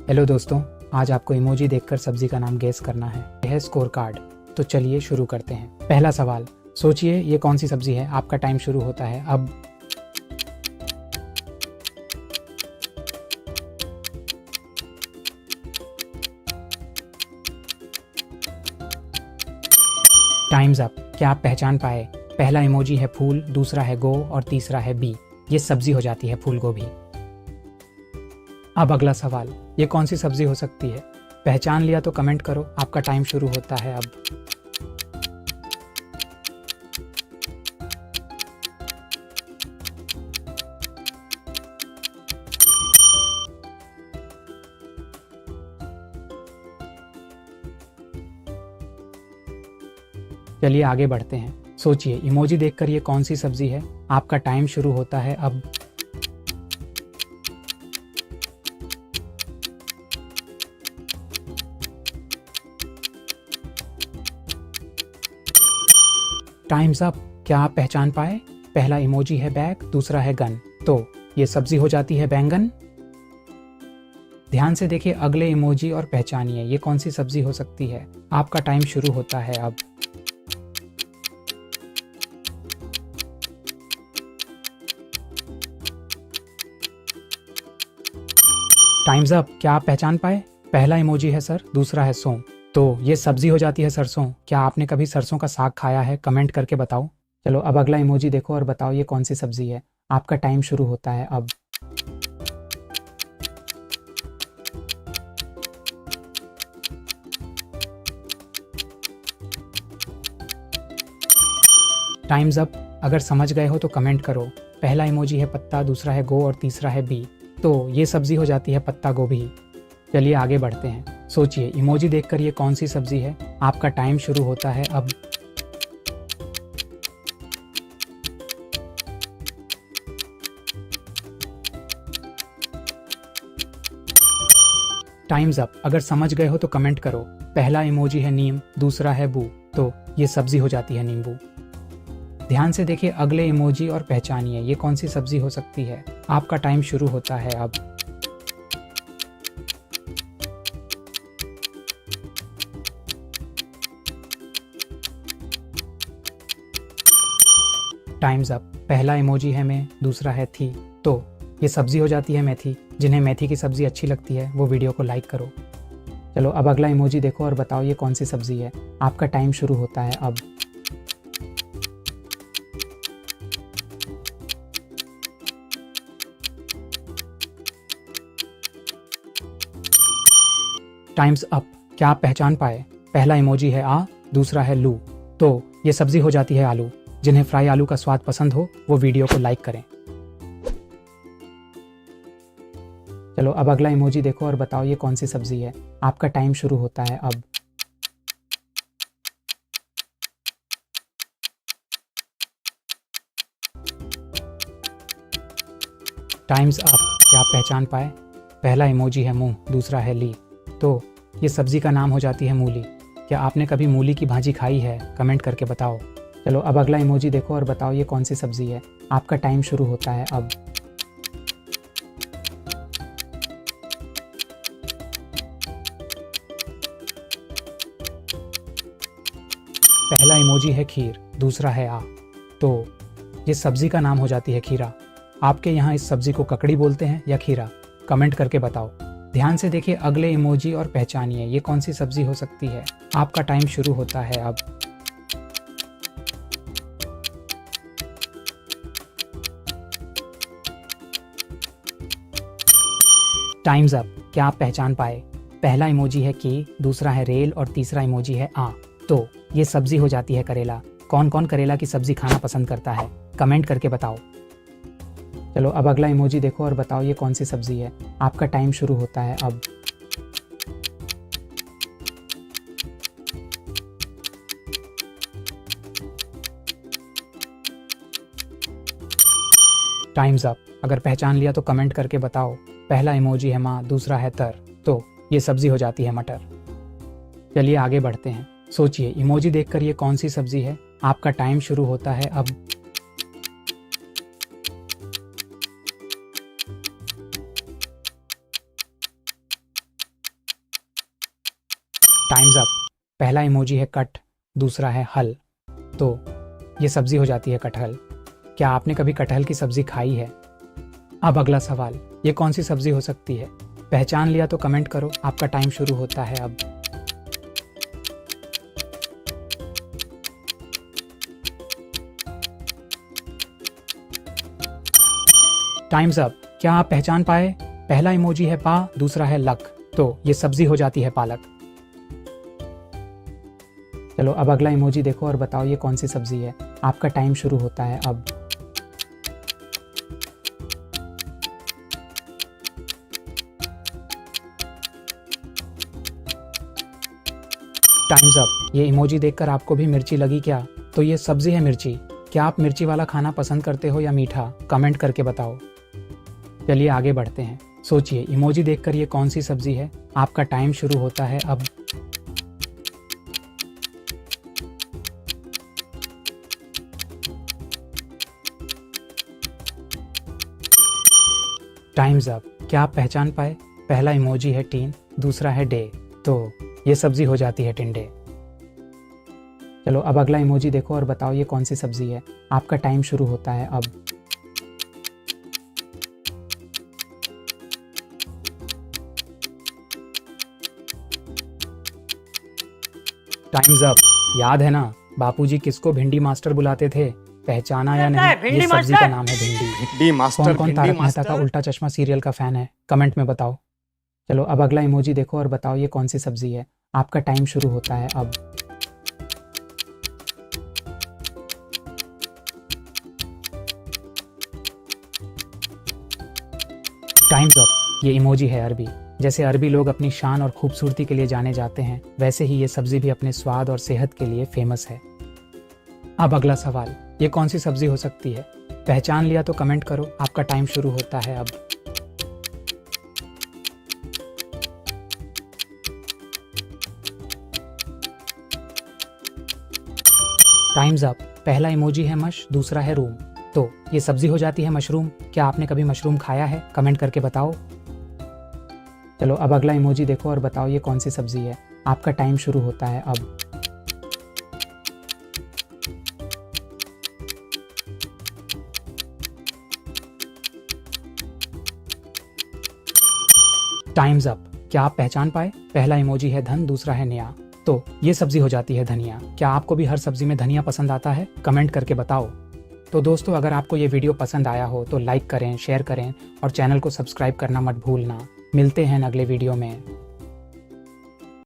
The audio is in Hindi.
हेलो दोस्तों, आज आपको इमोजी देखकर सब्जी का नाम गेस करना है। यह है स्कोर कार्ड। तो चलिए शुरू करते हैं। पहला सवाल, सोचिए ये कौन सी सब्जी है। आपका टाइम शुरू होता है अब। Times up. क्या आप पहचान पाए? पहला इमोजी है फूल, दूसरा है गो और तीसरा है बी। ये सब्जी हो जाती है फूल गोभी। अब अगला सवाल, ये कौन सी सब्जी हो सकती है? पहचान लिया तो कमेंट करो। आपका टाइम शुरू होता है अब। चलिए आगे बढ़ते हैं। सोचिए इमोजी देखकर ये कौन सी सब्जी है। आपका टाइम शुरू होता है अब। Times up. क्या आप पहचान पाए? पहला इमोजी है बैग, दूसरा है गन। तो ये सब्जी हो जाती है बैंगन। ध्यान से देखिए अगले इमोजी और पहचानिए ये कौन सी सब्जी हो सकती है। आपका टाइम शुरू होता है अब। Times up. क्या आप पहचान पाए? पहला इमोजी है सर, दूसरा है सौं। तो ये सब्जी हो जाती है सरसों। क्या आपने कभी सरसों का साग खाया है? कमेंट करके बताओ। चलो अब अगला इमोजी देखो और बताओ ये कौन सी सब्जी है। आपका टाइम शुरू होता है अब। Times up. अगर समझ गए हो तो कमेंट करो। पहला इमोजी है पत्ता, दूसरा है गो और तीसरा है बी। तो ये सब्जी हो जाती है पत्ता गोभी। चलिए आगे बढ़ते हैं। सोचिए इमोजी देखकर ये कौन सी सब्जी है। आपका टाइम शुरू होता है अब। Times up. अगर समझ गए हो तो कमेंट करो। पहला इमोजी है नीम, दूसरा है बू। तो ये सब्जी हो जाती है नींबू। ध्यान से देखिए अगले इमोजी और पहचानिए ये कौन सी सब्जी हो सकती है। आपका टाइम शुरू होता है अब। Times up. पहला इमोजी है मैं, दूसरा है थी। तो ये सब्जी हो जाती है मेथी। जिन्हें मेथी की सब्जी अच्छी लगती है वो वीडियो को लाइक करो। चलो अब अगला इमोजी देखो और बताओ ये कौन सी सब्जी है। आपका टाइम शुरू होता है अब। Times up. क्या आप पहचान पाए? पहला इमोजी है आ, दूसरा है लू। तो ये सब्जी हो जाती है आलू। जिन्हें फ्राई आलू का स्वाद पसंद हो वो वीडियो को लाइक करें। चलो अब अगला इमोजी देखो और बताओ ये कौन सी सब्जी है। आपका टाइम शुरू होता है अब। Times up. क्या आप पहचान पाए? पहला इमोजी है मुंह, दूसरा है ली। तो ये सब्जी का नाम हो जाती है मूली। क्या आपने कभी मूली की भाजी खाई है? कमेंट करके बताओ। चलो अब अगला इमोजी देखो और बताओ ये कौन सी सब्जी है। आपका टाइम शुरू होता है अब। पहला इमोजी है खीर, दूसरा है आ। तो ये सब्जी का नाम हो जाती है खीरा। आपके यहाँ इस सब्जी को ककड़ी बोलते हैं या खीरा? कमेंट करके बताओ। ध्यान से देखिए अगले इमोजी और पहचानिए ये कौन सी सब्जी हो सकती है। आपका टाइम शुरू होता है अब। Times up. क्या आप पहचान पाए? पहला इमोजी है की, दूसरा है रेल और तीसरा इमोजी है आ। तो ये सब्जी हो जाती है करेला। कौन कौन करेला की सब्जी खाना पसंद करता है? कमेंट करके बताओ। चलो अब अगला इमोजी देखो और बताओ ये कौन सी सब्जी है। आपका टाइम शुरू होता है अब। Times up. अगर पहचान लिया तो कमेंट करके बताओ। पहला इमोजी है माँ, दूसरा है तर। तो ये सब्जी हो जाती है मटर। चलिए आगे बढ़ते हैं। सोचिए इमोजी देखकर ये कौन सी सब्जी है। आपका टाइम शुरू होता है अब। Times up. पहला इमोजी है कट, दूसरा है हल, तो ये सब्जी हो जाती है कटहल। क्या आपने कभी कटहल की सब्जी खाई है? अब अगला सवाल, ये कौन सी सब्जी हो सकती है? पहचान लिया तो कमेंट करो, आपका टाइम शुरू होता है अब। Times up. क्या आप पहचान पाए? पहला इमोजी है पा, दूसरा है लक, तो ये सब्जी हो जाती है पालक। चलो अब अगला इमोजी देखो और बताओ ये कौन सी सब्जी है। आपका टाइम शुरू होता है अब। Times up. ये इमोजी देखकर आपको भी मिर्ची लगी क्या? तो ये सब्जी है मिर्ची। क्या आप मिर्ची वाला खाना पसंद करते हो या मीठा? कमेंट करके बताओ। चलिए आगे बढ़ते हैं। सोचिए इमोजी देखकर ये कौन सी सब्जी है। आपका टाइम शुरू होता है अब। Times up. क्या आप पहचान पाए? पहला इमोजी है टीन, दूसरा है डे, तो ये सब्जी हो जाती है टिंडे। चलो अब अगला इमोजी देखो और बताओ ये कौन सी सब्जी है। आपका टाइम शुरू होता है अब। Times up. याद है ना बापूजी किसको भिंडी मास्टर बुलाते थे? पहचाना या नहीं? ये सब्जी का नाम है भिंडी। कौन कौन तारक मेहता का उल्टा चश्मा सीरियल का फैन है? कमेंट में बताओ। चलो अब अगला इमोजी देखो और बताओ ये कौन सी सब्जी है। आपका टाइम शुरू होता है अब। Times up. ये इमोजी है अरबी। जैसे अरबी लोग अपनी शान और खूबसूरती के लिए जाने जाते हैं, वैसे ही ये सब्जी भी अपने स्वाद और सेहत के लिए फेमस है। अब अगला सवाल, ये कौन सी सब्जी हो सकती है? पहचान लिया तो कमेंट करो, आपका टाइम शुरू होता है अब। Times up. पहला इमोजी है मश, दूसरा है रूम, तो ये सब्जी हो जाती है मशरूम। क्या आपने कभी मशरूम खाया है? कमेंट करके बताओ। चलो अब अगला इमोजी देखो और बताओ ये कौन सी सब्जी है। आपका टाइम शुरू होता है अब। Times up. क्या आप पहचान पाए? पहला इमोजी है धन, दूसरा है नया, तो ये सब्जी हो जाती है धनिया। क्या आपको भी हर सब्जी में धनिया पसंद आता है? कमेंट करके बताओ। तो दोस्तों अगर आपको ये वीडियो पसंद आया हो तो लाइक करें, शेयर करें और चैनल को सब्सक्राइब करना मत भूलना। मिलते हैं अगले वीडियो में।